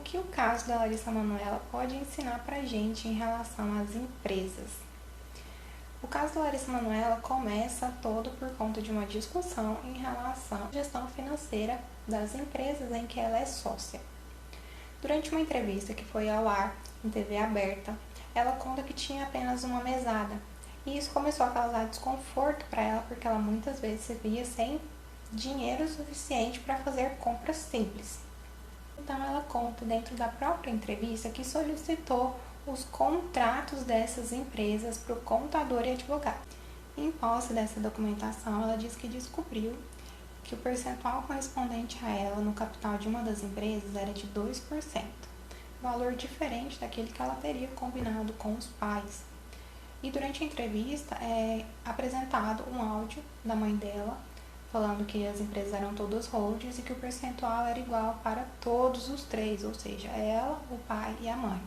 que o caso da Larissa Manoela pode ensinar para a gente em relação às empresas? O caso da Larissa Manoela começa todo por conta de uma discussão em relação à gestão financeira das empresas em que ela é sócia. Durante uma entrevista que foi ao ar em TV aberta, ela conta que tinha apenas uma mesada, e isso começou a causar desconforto para ela porque ela muitas vezes se via sem dinheiro suficiente para fazer compras simples. Então ela conta dentro da própria entrevista que solicitou os contratos dessas empresas para o contador e advogado. Em posse dessa documentação, ela diz que descobriu que o percentual correspondente a ela no capital de uma das empresas era de 2%, valor diferente daquele que ela teria combinado com os pais. E durante a entrevista é apresentado um áudio da mãe dela falando que as empresas eram todas holdings e que o percentual era igual para todos os três, ou seja, ela, o pai e a mãe.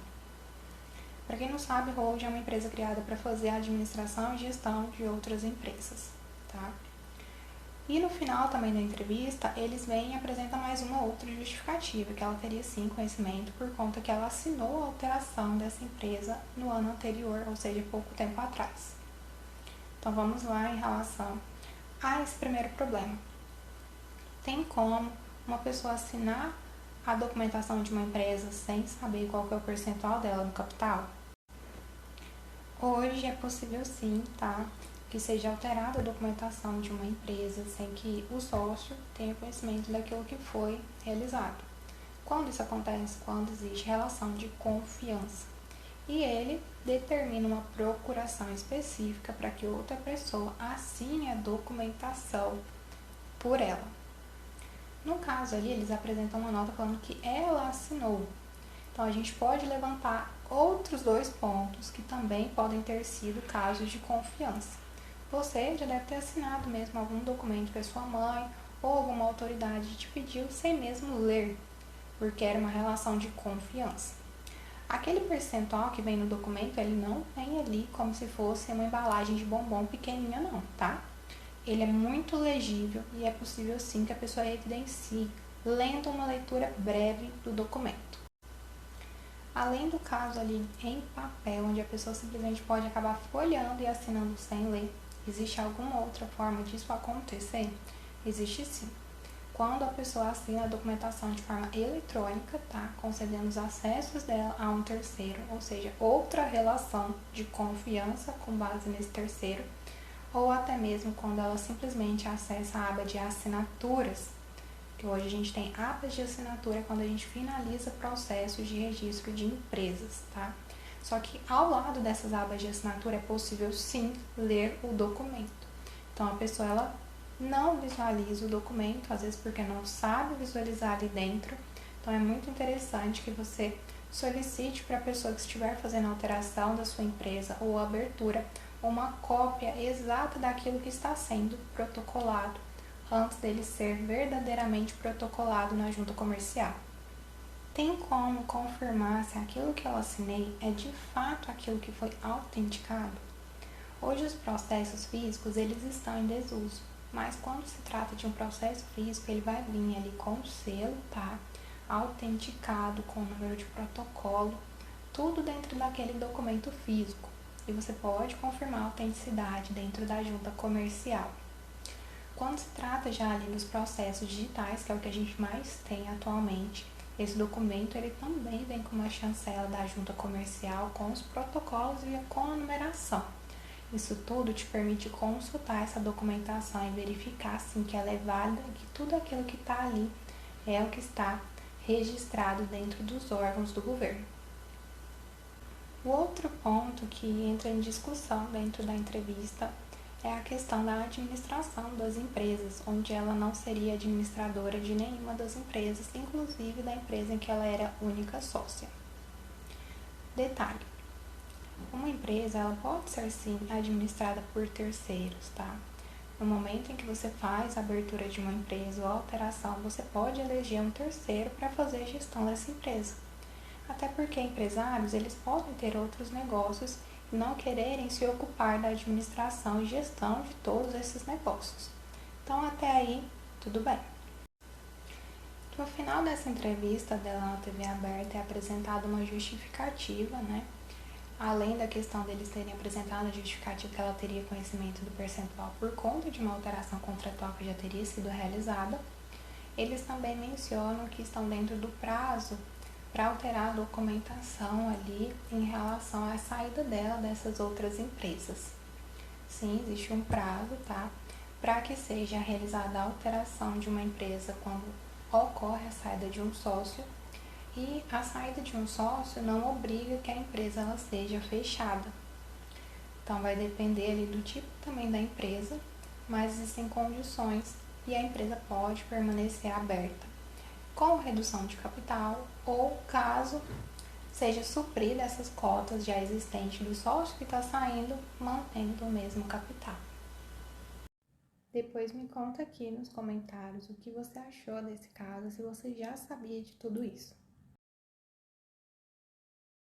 Para quem não sabe, holding é uma empresa criada para fazer a administração e gestão de outras empresas, tá? E no final também da entrevista, eles vêm e apresentam mais uma outra justificativa, que ela teria sim conhecimento por conta que ela assinou a alteração dessa empresa no ano anterior, ou seja, pouco tempo atrás. Então vamos lá em relação a esse primeiro problema. Tem como uma pessoa assinar a documentação de uma empresa sem saber qual que é o percentual dela no capital? Hoje é possível sim, tá? Que seja alterada a documentação de uma empresa sem que o sócio tenha conhecimento daquilo que foi realizado. Quando isso acontece? Quando existe relação de confiança. E ele determina uma procuração específica para que outra pessoa assine a documentação por ela. No caso ali, eles apresentam uma nota falando que ela assinou. Então, a gente pode levantar outros dois pontos que também podem ter sido casos de confiança. Você já deve ter assinado mesmo algum documento para sua mãe ou alguma autoridade te pediu sem mesmo ler, porque era uma relação de confiança. Aquele percentual que vem no documento, ele não vem ali como se fosse uma embalagem de bombom pequenininha não, tá? Ele é muito legível e é possível sim que a pessoa evidencie lendo uma leitura breve do documento. Além do caso ali em papel, onde a pessoa simplesmente pode acabar folheando e assinando sem ler, existe alguma outra forma disso acontecer? Existe sim. Quando a pessoa assina a documentação de forma eletrônica, tá? Concedendo os acessos dela a um terceiro, ou seja, outra relação de confiança com base nesse terceiro, ou até mesmo quando ela simplesmente acessa a aba de assinaturas, que hoje a gente tem abas de assinatura quando a gente finaliza processos de registro de empresas, tá? Só que ao lado dessas abas de assinatura é possível sim ler o documento. Então a pessoa ela não visualiza o documento, às vezes porque não sabe visualizar ali dentro. Então é muito interessante que você solicite para a pessoa que estiver fazendo a alteração da sua empresa ou abertura uma cópia exata daquilo que está sendo protocolado antes dele ser verdadeiramente protocolado na junta comercial. Tem como confirmar se aquilo que eu assinei é de fato aquilo que foi autenticado? Hoje os processos físicos eles estão em desuso, mas quando se trata de um processo físico, ele vai vir ali com o selo, tá? Autenticado, com o número de protocolo, tudo dentro daquele documento físico. E você pode confirmar a autenticidade dentro da junta comercial. Quando se trata já ali dos processos digitais, que é o que a gente mais tem atualmente, esse documento ele também vem com uma chancela da junta comercial com os protocolos e com a numeração. Isso tudo te permite consultar essa documentação e verificar sim que ela é válida e que tudo aquilo que está ali é o que está registrado dentro dos órgãos do governo. O outro ponto que entra em discussão dentro da entrevista é a questão da administração das empresas, onde ela não seria administradora de nenhuma das empresas, inclusive da empresa em que ela era única sócia. Detalhe: uma empresa ela pode ser sim administrada por terceiros, tá? No momento em que você faz a abertura de uma empresa ou alteração, você pode eleger um terceiro para fazer a gestão dessa empresa. Até porque empresários eles podem ter outros negócios e não quererem se ocupar da administração e gestão de todos esses negócios. Então até aí tudo bem. No final dessa entrevista dela na TV aberta é apresentada uma justificativa, né? Além da questão deles terem apresentado a justificativa que ela teria conhecimento do percentual por conta de uma alteração contratual que já teria sido realizada, eles também mencionam que estão dentro do prazo para alterar a documentação ali em relação à saída dela dessas outras empresas. Sim, existe um prazo, tá? Para que seja realizada a alteração de uma empresa quando ocorre a saída de um sócio, e a saída de um sócio não obriga que a empresa ela seja fechada. Então vai depender ali do tipo também da empresa, mas existem condições e a empresa pode permanecer aberta com redução de capital ou caso seja suprida essas cotas já existentes do sócio que está saindo, mantendo o mesmo capital. Depois me conta aqui nos comentários o que você achou desse caso, se você já sabia de tudo isso.